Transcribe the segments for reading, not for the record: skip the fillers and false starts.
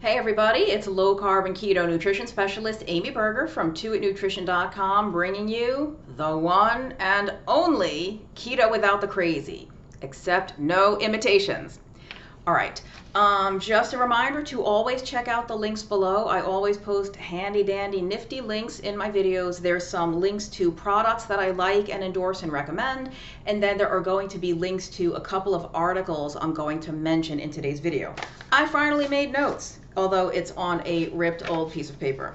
Hey everybody, it's low carb and keto nutrition specialist Amy Berger from 2itnutrition.com bringing you the one and only keto without the crazy, except no imitations. All right, just a reminder to always check out the links below. I always post handy dandy nifty links in my videos. There's some links to products that I like and endorse and recommend, and then there are going to be links to a couple of articles I'm going to mention in today's video. I finally made notes, although it's on a ripped old piece of paper.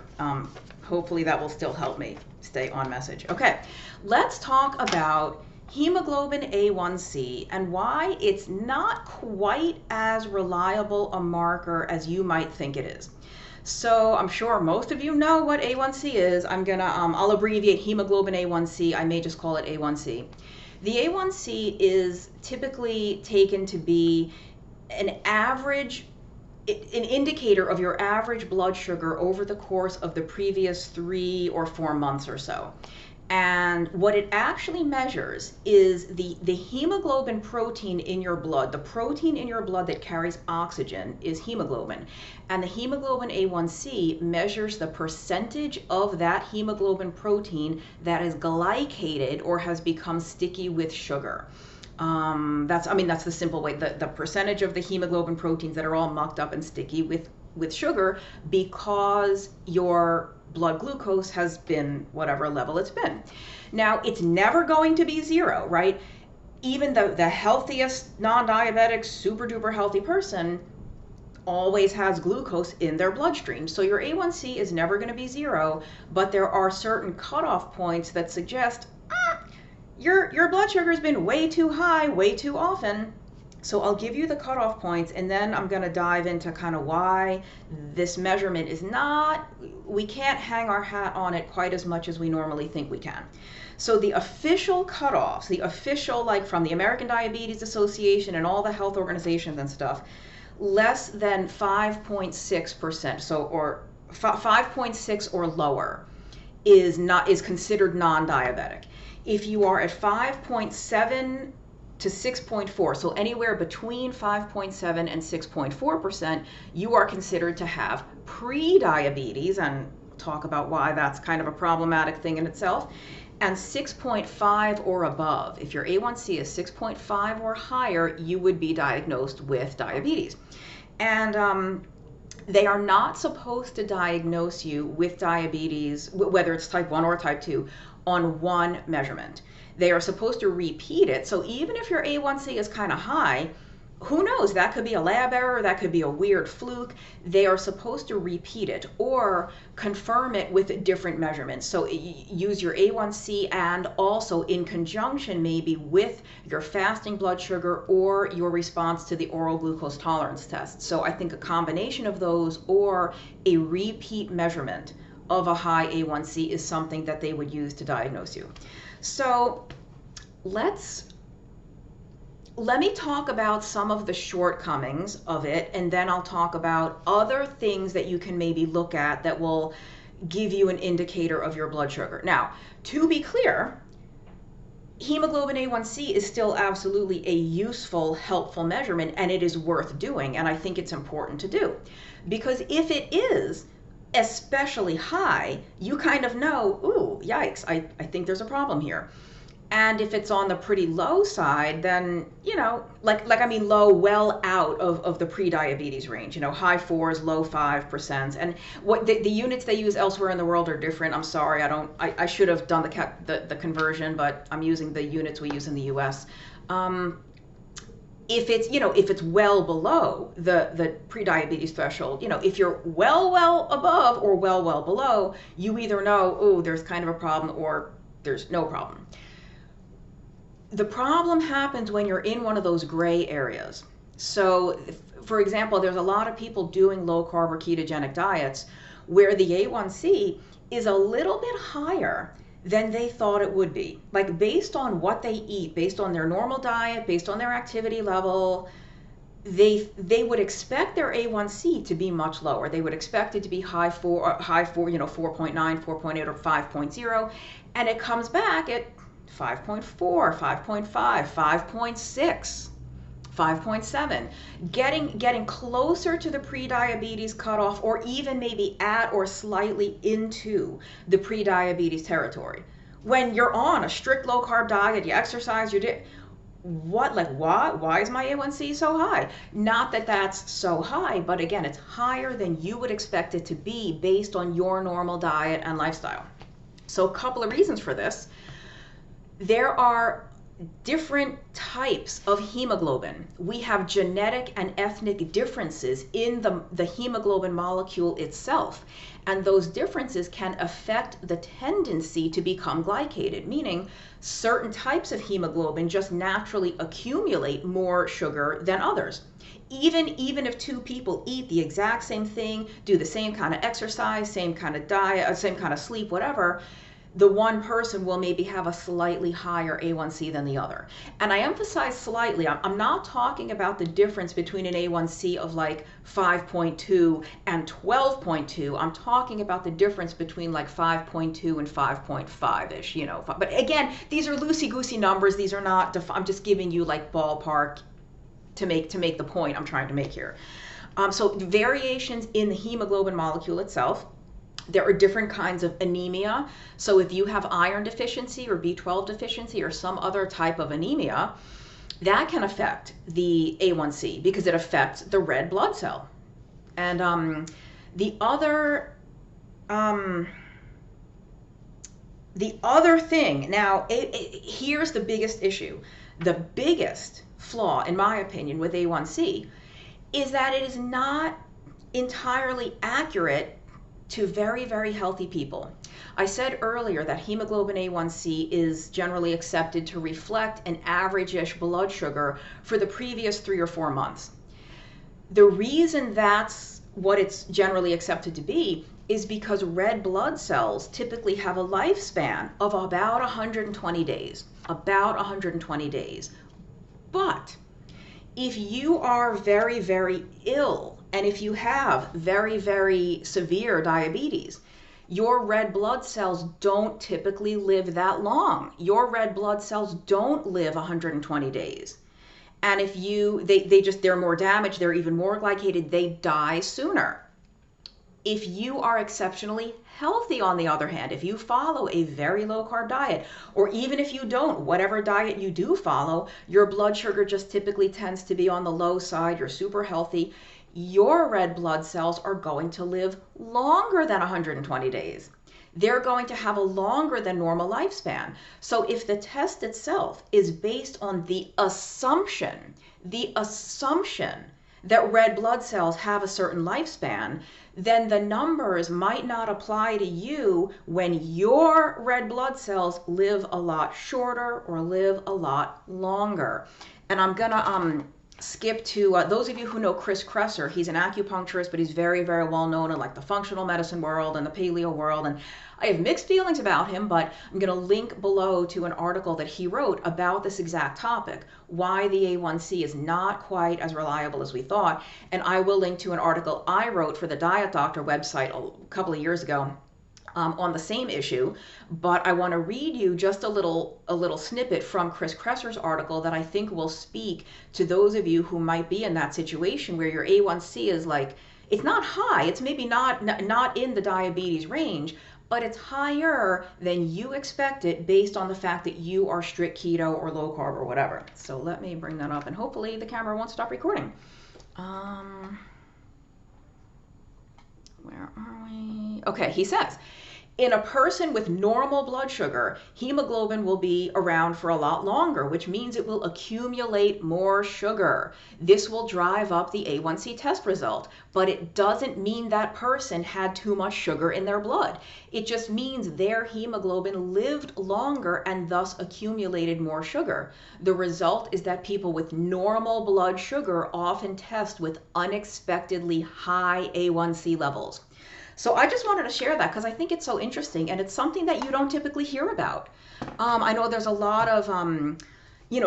Hopefully that will still help me stay on message. Okay, let's talk about hemoglobin A1c and why it's not quite as reliable a marker as you might think it is. So I'm sure most of you know what A1c is. I'll abbreviate hemoglobin A1c. I may just call it A1c. The A1c is typically taken to be an indicator of your average blood sugar over the course of the previous 3 or 4 months or so. And what it actually measures is the hemoglobin protein in your blood. The protein in your blood that carries oxygen is hemoglobin. And the hemoglobin A1c measures the percentage of that hemoglobin protein that is glycated or has become sticky with sugar. That's the simple way, the percentage of the hemoglobin proteins that are all mucked up and sticky with sugar because your blood glucose has been whatever level it's been. Now, it's never going to be 0, right? Even the healthiest non-diabetic, super duper healthy person always has glucose in their bloodstream. So your A1c is never going to be 0, but there are certain cutoff points that suggest your blood sugar has been way too high, way too often. So I'll give you the cutoff points, and then I'm going to dive into kind of why this measurement is we can't hang our hat on it quite as much as we normally think we can. So the official cutoffs, like from the American Diabetes Association and all the health organizations and stuff, less than 5.6%, so or 5.6 or lower is considered non-diabetic. If you are at 5.7 to 6.4, so anywhere between 5.7 and 6.4%, you are considered to have pre-diabetes, and talk about why that's kind of a problematic thing in itself. And 6.5 or above, if your A1c is 6.5 or higher, you would be diagnosed with diabetes. And they are not supposed to diagnose you with diabetes, whether it's type 1 or type 2, on one measurement. They are supposed to repeat it. So even if your A1c is kind of high, who knows? That could be a lab error. That could be a weird fluke. They are supposed to repeat it or confirm it with different measurements. So use your A1c and also in conjunction maybe with your fasting blood sugar or your response to the oral glucose tolerance test. So I think a combination of those or a repeat measurement of a high A1c is something that they would use to diagnose you. So let me talk about some of the shortcomings of it, and then I'll talk about other things that you can maybe look at that will give you an indicator of your blood sugar. Now, to be clear, hemoglobin A1c is still absolutely a useful, helpful measurement, and it is worth doing, and I think it's important to do. Because if it is especially high, you kind of know, ooh, yikes, I think there's a problem here. And if it's on the pretty low side, then, low, well out of the pre-diabetes range, high 4s, low 5%. And what the units they use elsewhere in the world are different. I'm sorry, I should have done the conversion, but I'm using the units we use in the US. If it's well below the pre-diabetes threshold, if you're well above or well below, you either know, oh, there's kind of a problem or there's no problem. The problem happens when you're in one of those gray areas. So, for example, there's a lot of people doing low carb or ketogenic diets where the A1c is a little bit higher than they thought it would be. Like based on what they eat, based on their normal diet, based on their activity level, they would expect their A1c to be much lower. They would expect it to be high 4, 4.9, 4.8, or 5.0, and it comes back at 5.4, 5.5, 5.6. 5.7, getting closer to the pre-diabetes cutoff, or even maybe at or slightly into the pre-diabetes territory. When you're on a strict low carb diet, you exercise, why is my A1C so high? Not that that's so high, but again, it's higher than you would expect it to be based on your normal diet and lifestyle. So a couple of reasons for this. There are different types of hemoglobin. We have genetic and ethnic differences in the hemoglobin molecule itself. And those differences can affect the tendency to become glycated, meaning certain types of hemoglobin just naturally accumulate more sugar than others. Even if two people eat the exact same thing, do the same kind of exercise, same kind of diet, same kind of sleep, whatever, the one person will maybe have a slightly higher A1C than the other. And I emphasize slightly. I'm not talking about the difference between an A1C of like 5.2 and 12.2. I'm talking about the difference between like 5.2 and 5.5-ish, you know. But again, these are loosey-goosey numbers. These are not, I'm just giving you like ballpark to make the point I'm trying to make here. So variations in the hemoglobin molecule itself. There are different kinds of anemia. So if you have iron deficiency or B12 deficiency or some other type of anemia, that can affect the A1C because it affects the red blood cell. And the other thing, now here's the biggest issue. The biggest flaw, in my opinion, with A1C is that it is not entirely accurate to very, very healthy people. I said earlier that hemoglobin A1C is generally accepted to reflect an average-ish blood sugar for the previous 3 or 4 months. The reason that's what it's generally accepted to be is because red blood cells typically have a lifespan of about 120 days, about 120 days. But if you are very, very ill, and if you have very, very severe diabetes, your red blood cells don't typically live that long. Your red blood cells don't live 120 days. And if they're more damaged, they're even more glycated, they die sooner. If you are exceptionally healthy, on the other hand, if you follow a very low carb diet, or even if you don't, whatever diet you do follow, your blood sugar just typically tends to be on the low side, you're super healthy, your red blood cells are going to live longer than 120 days. They're going to have a longer than normal lifespan. So if the test itself is based on the assumption that red blood cells have a certain lifespan, then the numbers might not apply to you when your red blood cells live a lot shorter or live a lot longer. And I'm gonna skip to those of you who know Chris Kresser. He's an acupuncturist, but he's very, very well known in like the functional medicine world and the paleo world. And I have mixed feelings about him, but I'm going to link below to an article that he wrote about this exact topic, why the A1C is not quite as reliable as we thought. And I will link to an article I wrote for the Diet Doctor website a couple of years ago on the same issue, but I want to read you just a little snippet from Chris Kresser's article that I think will speak to those of you who might be in that situation where your A1C is like, it's not high, it's maybe not in the diabetes range, but it's higher than you expected based on the fact that you are strict keto or low carb or whatever. So let me bring that up, and hopefully the camera won't stop recording. Where are we? Okay, he says, in a person with normal blood sugar, hemoglobin will be around for a lot longer, which means it will accumulate more sugar. This will drive up the A1C test result, but it doesn't mean that person had too much sugar in their blood. It just means their hemoglobin lived longer and thus accumulated more sugar. The result is that people with normal blood sugar often test with unexpectedly high A1C levels. So I just wanted to share that because I think it's so interesting, and it's something that you don't typically hear about. I know there's a lot of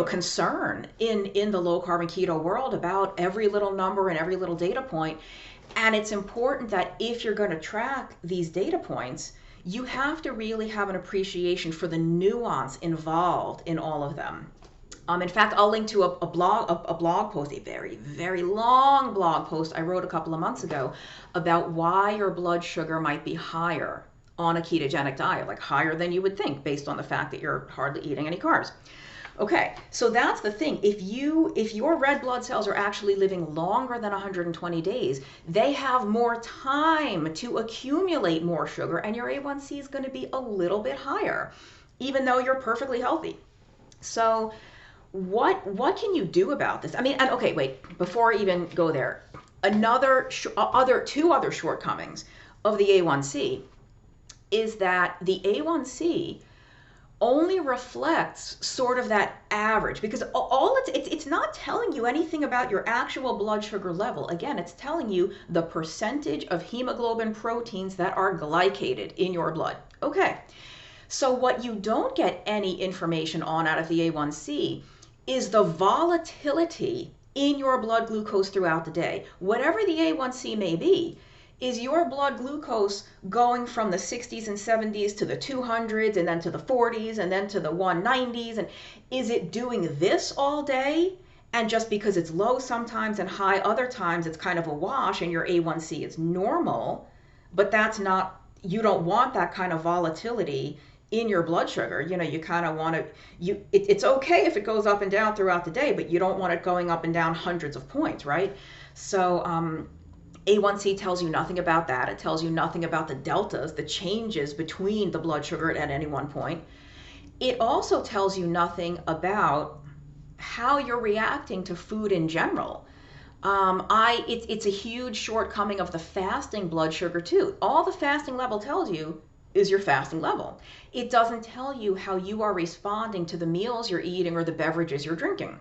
concern in the low carb and keto world about every little number and every little data point. And it's important that if you're going to track these data points, you have to really have an appreciation for the nuance involved in all of them. In fact, I'll link to a blog post, a very, very long blog post I wrote a couple of months ago about why your blood sugar might be higher on a ketogenic diet, like higher than you would think based on the fact that you're hardly eating any carbs. Okay, so that's the thing. If your red blood cells are actually living longer than 120 days, they have more time to accumulate more sugar, and your A1C is going to be a little bit higher, even though you're perfectly healthy. So what can you do about this? I mean, and okay, wait, before I even go there, two other shortcomings of the A1C is that the A1C only reflects sort of that average, because all it's not telling you anything about your actual blood sugar level. Again, it's telling you the percentage of hemoglobin proteins that are glycated in your blood. Okay, so what you don't get any information on out of the A1C is the volatility in your blood glucose throughout the day. Whatever the A1C may be, is your blood glucose going from the 60s and 70s to the 200s and then to the 40s and then to the 190s? And is it doing this all day? And just because it's low sometimes and high other times, it's kind of a wash and your A1C is normal, but that's not, you don't want that kind of volatility in your blood sugar. You know, you kind of want to, it's okay if it goes up and down throughout the day, but you don't want it going up and down hundreds of points, right? So, A1C tells you nothing about that. It tells you nothing about the deltas, the changes between the blood sugar at any one point. It also tells you nothing about how you're reacting to food in general. It's a huge shortcoming of the fasting blood sugar too. All the fasting level tells you is your fasting level. It doesn't tell you how you are responding to the meals you're eating or the beverages you're drinking.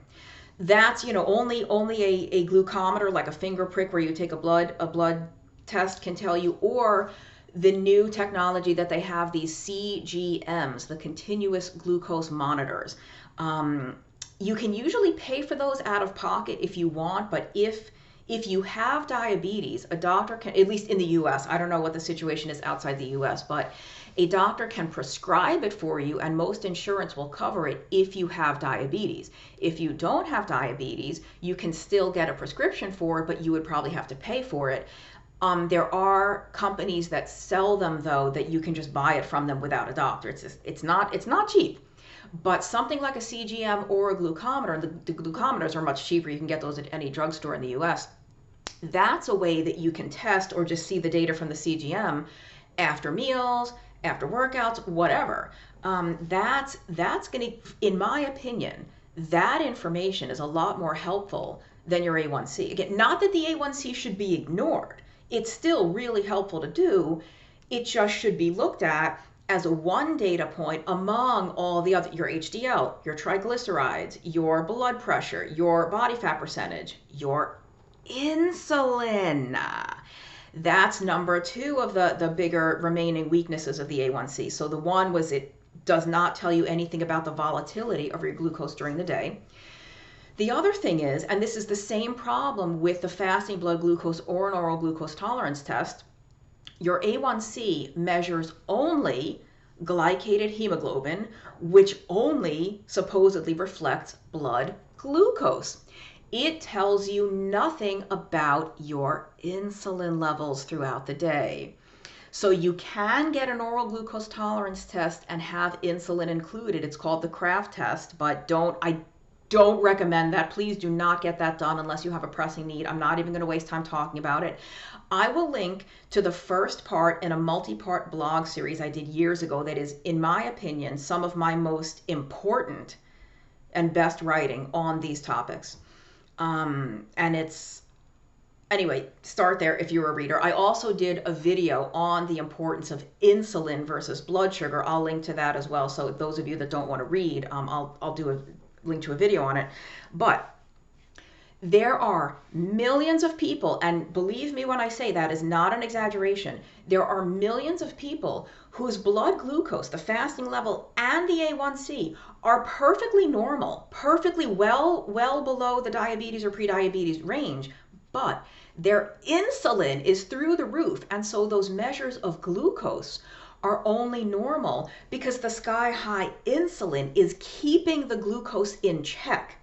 That's, you know, only a glucometer, like a finger prick where you take a blood test, can tell you, or the new technology that they have, these Cgms, the continuous glucose monitors. You can usually pay for those out of pocket if you want, but if you have diabetes, a doctor can, at least in the US, I don't know what the situation is outside the US, but a doctor can prescribe it for you, and most insurance will cover it if you have diabetes. If you don't have diabetes, you can still get a prescription for it, but you would probably have to pay for it. There are companies that sell them, though, that you can just buy it from them without a doctor. It's not cheap. But something like a CGM or a glucometer, the glucometers are much cheaper. You can get those at any drugstore in the US. That's a way that you can test or just see the data from the CGM after meals, after workouts, whatever. That's going to, in my opinion, that information is a lot more helpful than your A1C. Again, not that the A1C should be ignored. It's still really helpful to do. It just should be looked at as a one data point among all the other, your HDL, your triglycerides, your blood pressure, your body fat percentage, your insulin. That's number two of the bigger remaining weaknesses of the A1C. So the one was it does not tell you anything about the volatility of your glucose during the day. The other thing is, and this is the same problem with the fasting blood glucose or an oral glucose tolerance test, your A1C measures only glycated hemoglobin, which only supposedly reflects blood glucose. It tells you nothing about your insulin levels throughout the day. So you can get an oral glucose tolerance test and have insulin included. It's called the Kraft test, but I don't recommend that. Please do not get that done unless you have a pressing need. I'm not even going to waste time talking about it. I will link to the first part in a multi-part blog series I did years ago that is, in my opinion, some of my most important and best writing on these topics. And it's, anyway, start there if you're a reader. I also did a video on the importance of insulin versus blood sugar. I'll link to that as well. So those of you that don't want to read, I'll do a link to a video on it. But there are millions of people, and believe me when I say that is not an exaggeration, there are millions of people whose blood glucose, the fasting level, and the A1C are perfectly normal, perfectly well below the diabetes or prediabetes range, but their insulin is through the roof. And so those measures of glucose are only normal because the sky-high insulin is keeping the glucose in check.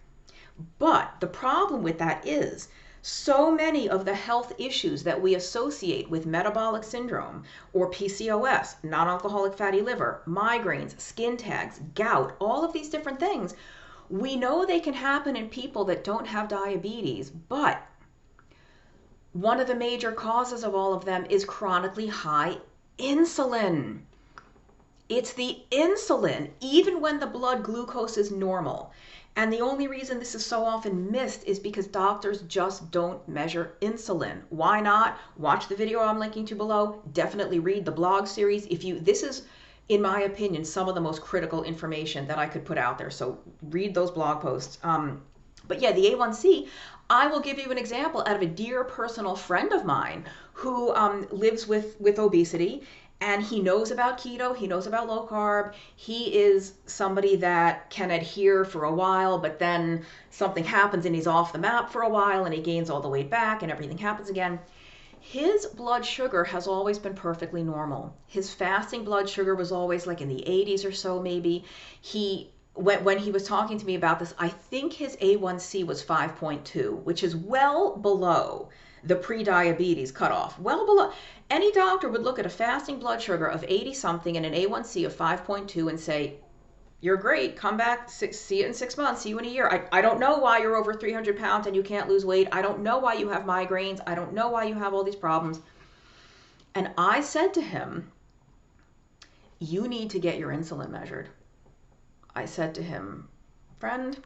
But the problem with that is so many of the health issues that we associate with metabolic syndrome or PCOS, non-alcoholic fatty liver, migraines, skin tags, gout, all of these different things, we know they can happen in people that don't have diabetes, but one of the major causes of all of them is chronically high insulin. It's the insulin, even when the blood glucose is normal. And the only reason this is so often missed is because doctors just don't measure insulin. Why not? Watch the video I'm linking to below. Definitely read the blog series. This is, in my opinion, some of the most critical information that I could put out there. So read those blog posts. But yeah, the A1C, I will give you an example out of a dear personal friend of mine who lives with obesity. And he knows about keto, he knows about low carb. He is somebody that can adhere for a while, but then something happens and he's off the map for a while and he gains all the weight back and everything happens again. His blood sugar has always been perfectly normal. His fasting blood sugar was always like in the 80s or so maybe. When he was talking to me about this, I think his A1C was 5.2, which is well below the pre-diabetes cutoff, well below. Any doctor would look at a fasting blood sugar of 80 something and an A1C of 5.2 and say, you're great, come back, see you in 6 months, see you in a year. I don't know why you're over 300 pounds and you can't lose weight. I don't know why you have migraines. I don't know why you have all these problems. And I said to him, you need to get your insulin measured. I said to him, friend,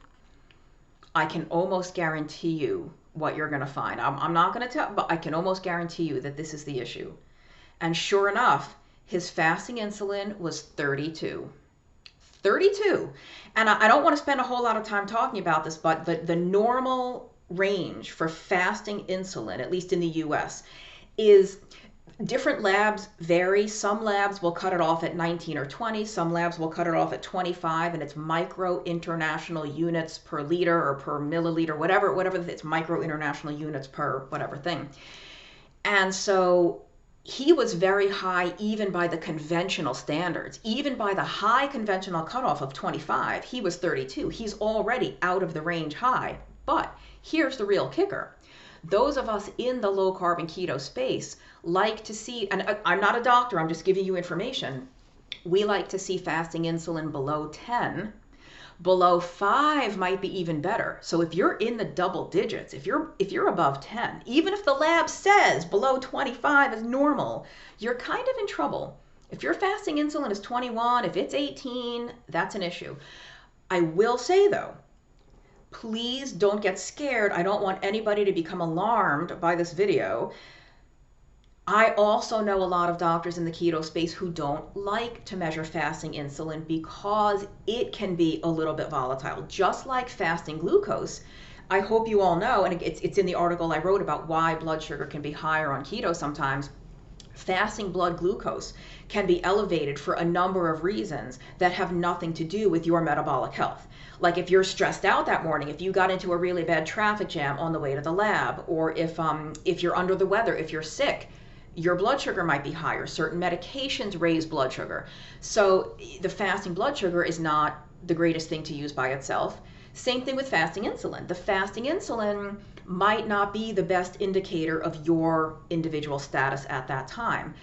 I can almost guarantee you what you're going to find. I'm not going to tell, but I can almost guarantee you that this is the issue. And sure enough, his fasting insulin was 32. 32. And I don't want to spend a whole lot of time talking about this, but the normal range for fasting insulin, at least in the US, is different labs vary. Some labs will cut it off at 19 or 20. Some labs will cut it off at 25, and it's micro international units per liter or per milliliter, whatever, it's micro international units per whatever thing. And so he was very high even by the conventional standards. Even by the high conventional cutoff of 25, he was 32. He's already out of the range high. But here's the real kicker. Those of us in the low carb and keto space like to see, and I'm not a doctor, I'm just giving you information. We like to see fasting insulin below 10. Below 5 might be even better. So if you're in the double digits, if you're above 10, even if the lab says below 25 is normal, you're kind of in trouble. If your fasting insulin is 21, if it's 18, that's an issue. I will say though, please don't get scared. I don't want anybody to become alarmed by this video. I also know a lot of doctors in the keto space who don't like to measure fasting insulin because it can be a little bit volatile. Just like fasting glucose, I hope you all know, and it's in the article I wrote about why blood sugar can be higher on keto sometimes. Fasting blood glucose can be elevated for a number of reasons that have nothing to do with your metabolic health. Like if you're stressed out that morning, if you got into a really bad traffic jam on the way to the lab, or if you're under the weather, if you're sick, your blood sugar might be higher. Certain medications raise blood sugar. So the fasting blood sugar is not the greatest thing to use by itself. Same thing with fasting insulin. The fasting insulin might not be the best indicator of your individual status at that time,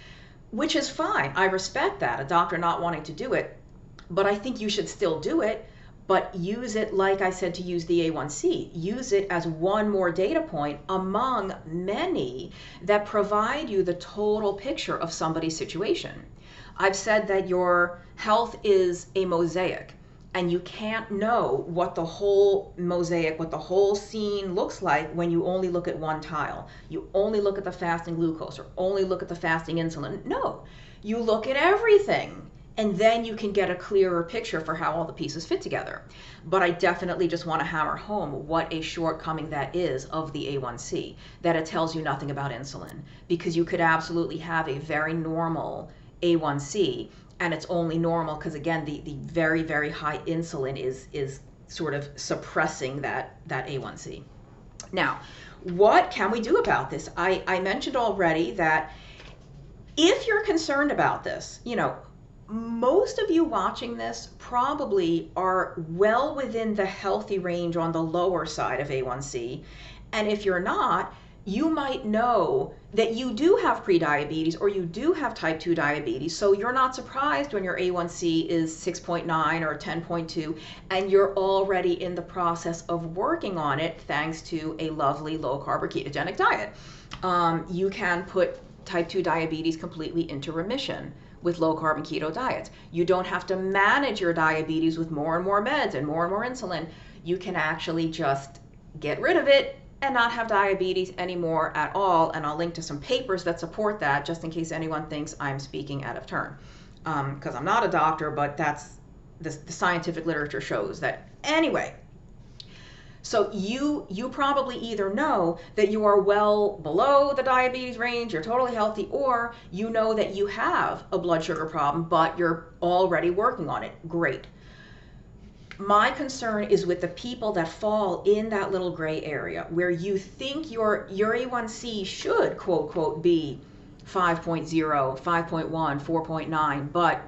which is fine. I respect that, a doctor not wanting to do it, but I think you should still do it, but use it, like I said, to use the A1C. Use it as one more data point among many that provide you the total picture of somebody's situation. I've said that your health is a mosaic, and you can't know what the whole mosaic, what the whole scene looks like when you only look at one tile. You only look at the fasting glucose or only look at the fasting insulin. No, you look at everything, and then you can get a clearer picture for how all the pieces fit together. But I definitely just want to hammer home what a shortcoming that is of the A1C, that it tells you nothing about insulin, because you could absolutely have a very normal A1C, and it's only normal because, again, the very, very high insulin is sort of suppressing that A1C. Now, what can we do about this? I mentioned already that If you're concerned about this, most of you watching this probably are well within the healthy range on the lower side of A1C. And if you're not, you might know that you do have prediabetes or you do have type 2 diabetes. So you're not surprised when your A1C is 6.9 or 10.2 and you're already in the process of working on it thanks to a lovely low carb or ketogenic diet. You can put type 2 diabetes completely into remission with low carb and keto diets. You don't have to manage your diabetes with more and more meds and more insulin. You can actually just get rid of it and not have diabetes anymore at all. And I'll link to some papers that support that, just in case anyone thinks I'm speaking out of turn. Because I'm not a doctor, but that's the scientific literature shows that. Anyway, so you probably either know that you are well below the diabetes range, you're totally healthy, or you know that you have a blood sugar problem, but you're already working on it. Great. My concern is with the people that fall in that little gray area where you think your A1C should, quote, quote, be 5.0, 5.1, 4.9, but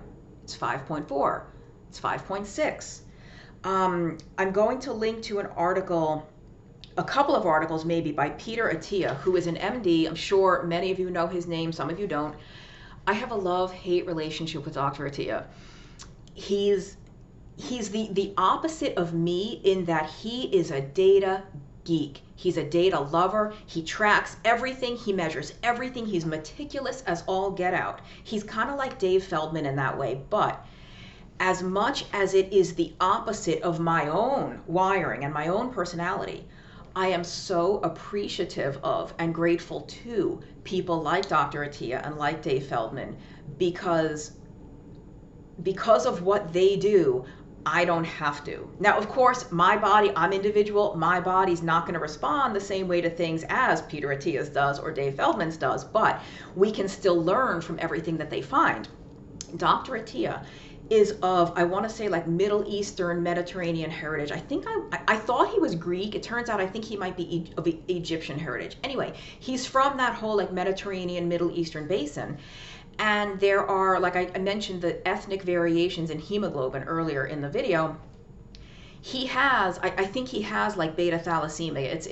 it's 5.4, it's 5.6. I'm going to link to an article, a couple of articles maybe, by Peter Atiyah, who is an MD. I'm sure many of you know his name, some of you don't. I have a love-hate relationship with Dr. Atiyah. He's the opposite of me in that he is a data geek. He's a data lover. He tracks everything. He measures everything. He's meticulous as all get out. He's kind of like Dave Feldman in that way, but as much as it is the opposite of my own wiring and my own personality, I am so appreciative of and grateful to people like Dr. Atiyah and like Dave Feldman because of what they do, I don't have to. Now, of course, my body, I'm individual. My body's not going to respond the same way to things as Peter Atiyah's does or Dave Feldman's does, but we can still learn from everything that they find. Dr. Atiyah is of, I want to say, like Middle Eastern, Mediterranean heritage. I thought he was Greek. It turns out I think he might be of Egyptian heritage. Anyway, he's from that whole like Mediterranean, Middle Eastern basin. And there are, like I mentioned, the ethnic variations in hemoglobin earlier in the video. He has, I think he has like beta thalassemia.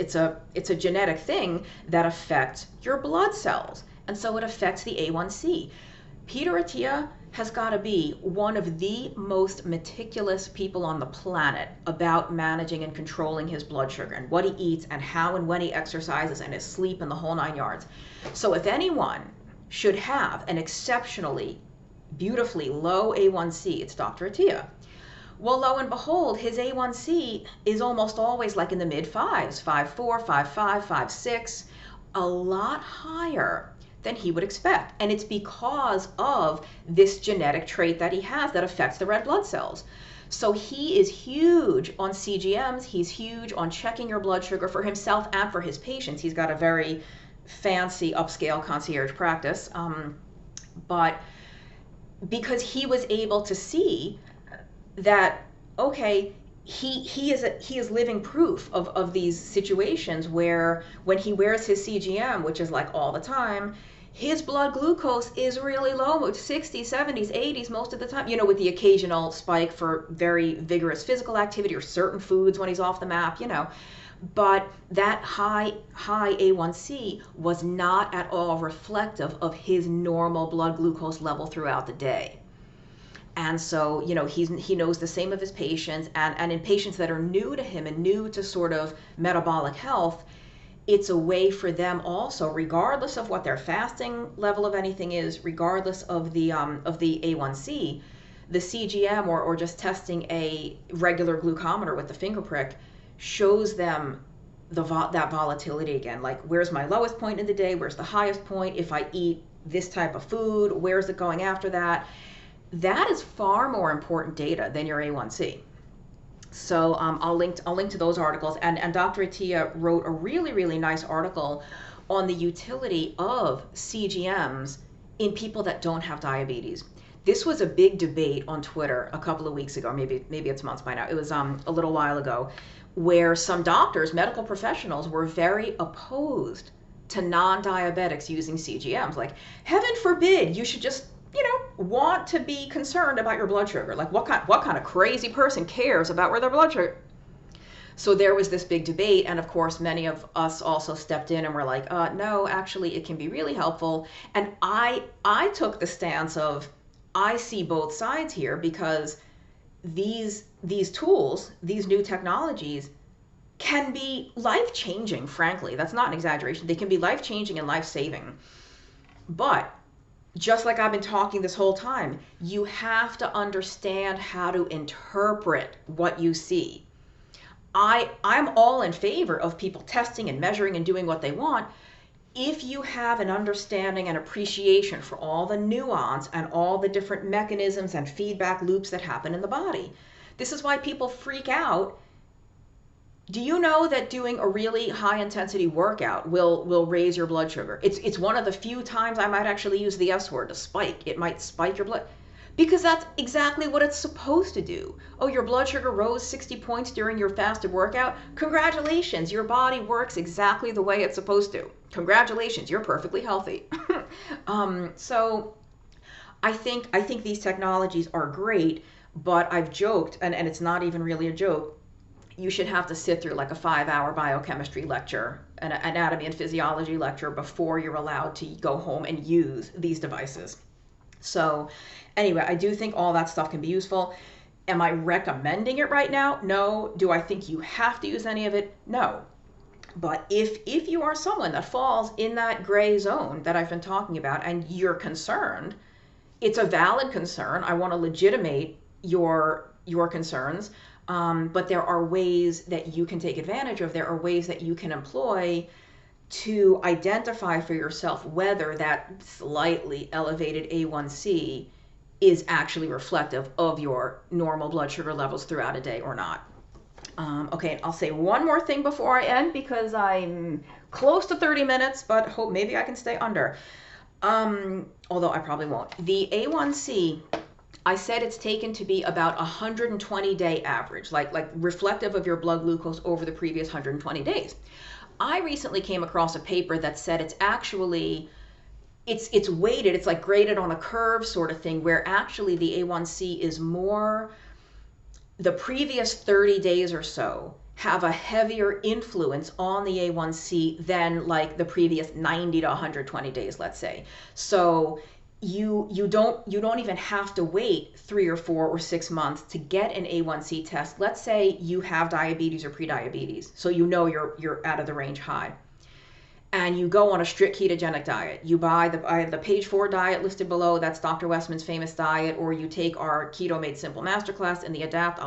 It's a genetic thing that affects your blood cells. And so it affects the A1C. Peter Atiyah has got to be one of the most meticulous people on the planet about managing and controlling his blood sugar and what he eats and how and when he exercises and his sleep and the whole 9 yards. So if anyone should have an exceptionally, beautifully low A1C, it's Dr. Atiyah. Well, lo and behold, his A1C is almost always like in the mid-5s, 5.4, 5.5, 5.6, a lot higher than he would expect. And it's because of this genetic trait that he has that affects the red blood cells. So he is huge on Cgms. He's huge on checking your blood sugar for himself and for his patients. He's got a very fancy upscale concierge practice. But because he was able to see that, okay, he is living proof of these situations where when he wears his CGM, which is like all the time, his blood glucose is really low, 60s, 70s, 80s most of the time, with the occasional spike for very vigorous physical activity or certain foods when he's off the map, But that high A1C was not at all reflective of his normal blood glucose level throughout the day. And so, he knows the same of his patients, and in patients that are new to him and new to sort of metabolic health, it's a way for them also, regardless of what their fasting level of anything is, regardless of the A1C, the CGM or just testing a regular glucometer with the finger prick shows them that volatility again. Like, where's my lowest point in the day? Where's the highest point? If I eat this type of food, where's it going after that? That is far more important data than your A1C. So I'll link to those articles. And Dr. Atiyah wrote a really, really nice article on the utility of CGMs in people that don't have diabetes. This was a big debate on Twitter a couple of weeks ago, maybe it's months by now. It was a little while ago, where some doctors, medical professionals, were very opposed to non-diabetics using CGMs. Like, heaven forbid you should just, want to be concerned about your blood sugar. Like, what kind of crazy person cares about where their blood sugar? So there was this big debate, and of course many of us also stepped in and were like, no, actually it can be really helpful. And I took the stance of, I see both sides here, because these tools, these new technologies, can be life-changing, frankly. That's not an exaggeration. They can be life-changing and life-saving. But just like I've been talking this whole time, you have to understand how to interpret what you see. I'm all in favor of people testing and measuring and doing what they want if you have an understanding and appreciation for all the nuance and all the different mechanisms and feedback loops that happen in the body. This is why people freak out. Do you know that doing a really high intensity workout will raise your blood sugar? It's one of the few times I might actually use the S word, to spike. It might spike your blood. Because that's exactly what it's supposed to do. Oh, your blood sugar rose 60 points during your fasted workout? Congratulations, your body works exactly the way it's supposed to. Congratulations, you're perfectly healthy. So I think these technologies are great, but I've joked, and it's not even really a joke, you should have to sit through like a 5-hour biochemistry lecture, an anatomy and physiology lecture, before you're allowed to go home and use these devices. So anyway, I do think all that stuff can be useful. Am I recommending it right now? No. Do I think you have to use any of it? No. But if you are someone that falls in that gray zone that I've been talking about, and you're concerned, it's a valid concern. I want to legitimate your concerns. But there are ways that you can take advantage of. There are ways that you can employ to identify for yourself whether that slightly elevated A1C is actually reflective of your normal blood sugar levels throughout a day or not. Okay, I'll say one more thing before I end, because I'm close to 30 minutes, but hope maybe I can stay under. Although I probably won't. The A1C, I said it's taken to be about 120-day average, like reflective of your blood glucose over the previous 120 days. I recently came across a paper that said it's actually, it's weighted, it's like graded on a curve sort of thing, where actually the A1C is more, the previous 30 days or so have a heavier influence on the A1C than like the previous 90 to 120 days, let's say. So you don't even have to wait 3 or 4 or 6 months to get an A1C test. Let's say you have diabetes or prediabetes, so you know you're out of the range high, and you go on a strict ketogenic diet. You buy the page 4 diet listed below. That's Dr. Westman's famous diet, or you take our Keto Made Simple masterclass in the Adapt.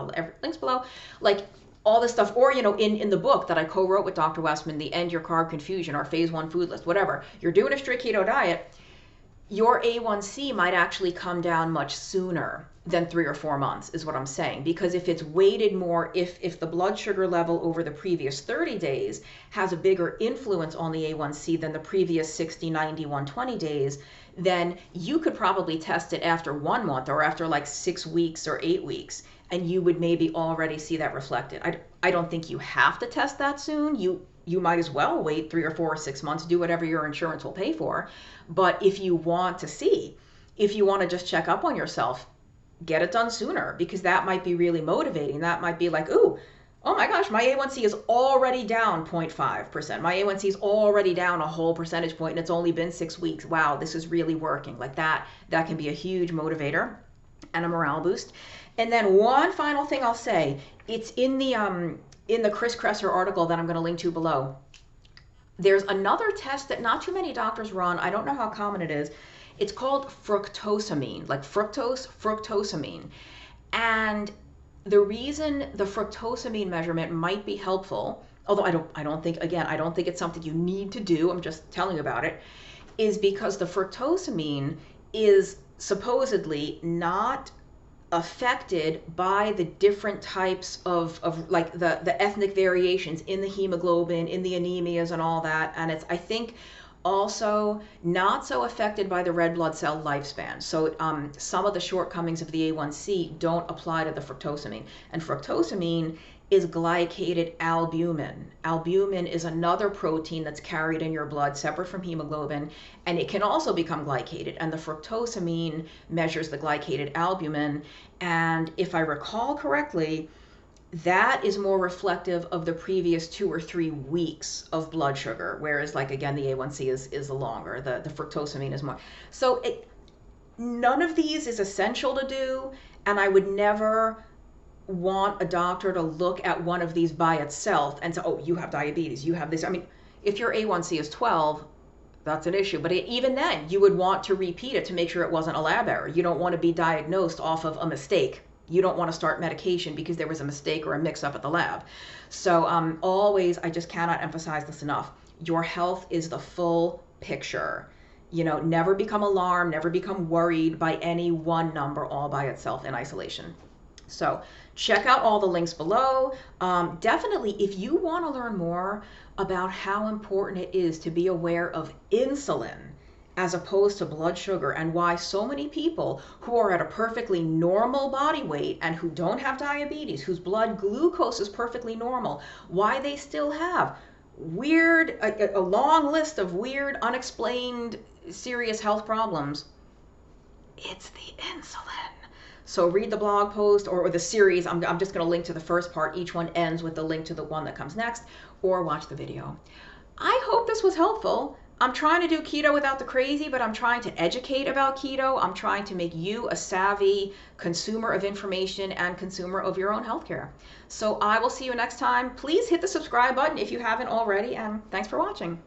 Links below, like all this stuff. Or in the book that I co-wrote with Dr. Westman, the End Your Carb Confusion, our phase 1 food list, whatever. You're doing a strict keto diet. Your A1C might actually come down much sooner than 3 or 4 months, is what I'm saying. Because if it's weighted more, if the blood sugar level over the previous 30 days has a bigger influence on the A1C than the previous 60, 90, 120 days, then you could probably test it after 1 month or after like 6 weeks or 8 weeks, and you would maybe already see that reflected. I don't think you have to test that soon. You might as well wait 3 or 4 or 6 months, do whatever your insurance will pay for. But if you want to see, if you want to just check up on yourself, get it done sooner, because that might be really motivating. That might be like, ooh, oh my gosh, my A1C is already down 0.5%. My A1C is already down a whole percentage point, and it's only been 6 weeks. Wow, this is really working. Like that can be a huge motivator and a morale boost. And then one final thing I'll say, it's in the Chris Kresser article that I'm going to link to below. There's another test that not too many doctors run. I don't know how common it is. It's called fructosamine, like fructosamine. And the reason the fructosamine measurement might be helpful, although I don't think it's something you need to do, I'm just telling you about it, is because the fructosamine is supposedly not affected by the different types of like the ethnic variations in the hemoglobin, in the anemias and all that. And it's, I think, also not so affected by the red blood cell lifespan. So some of the shortcomings of the A1C don't apply to the fructosamine. And fructosamine is glycated albumin. Albumin is another protein that's carried in your blood separate from hemoglobin, and it can also become glycated. And the fructosamine measures the glycated albumin. And if I recall correctly, that is more reflective of the previous 2 or 3 weeks of blood sugar, whereas, like, again, the A1C is longer. The fructosamine is more. So none of these is essential to do, and I would never want a doctor to look at one of these by itself and say, oh, you have diabetes, you have this. I mean, if your A1C is 12, that's an issue. But even then, you would want to repeat it to make sure it wasn't a lab error. You don't want to be diagnosed off of a mistake. You don't want to start medication because there was a mistake or a mix-up at the lab. So always, I just cannot emphasize this enough. Your health is the full picture. You know, never become alarmed, never become worried by any one number all by itself in isolation. So check out all the links below. Definitely, if you want to learn more about how important it is to be aware of insulin as opposed to blood sugar, and why so many people who are at a perfectly normal body weight and who don't have diabetes, whose blood glucose is perfectly normal, why they still have weird, a long list of weird, unexplained, serious health problems, it's the insulin. So read the blog post or the series. I'm just going to link to the first part. Each one ends with the link to the one that comes next, or watch the video. I hope this was helpful. I'm trying to do keto without the crazy, but I'm trying to educate about keto. I'm trying to make you a savvy consumer of information and consumer of your own healthcare. So I will see you next time. Please hit the subscribe button if you haven't already, and thanks for watching.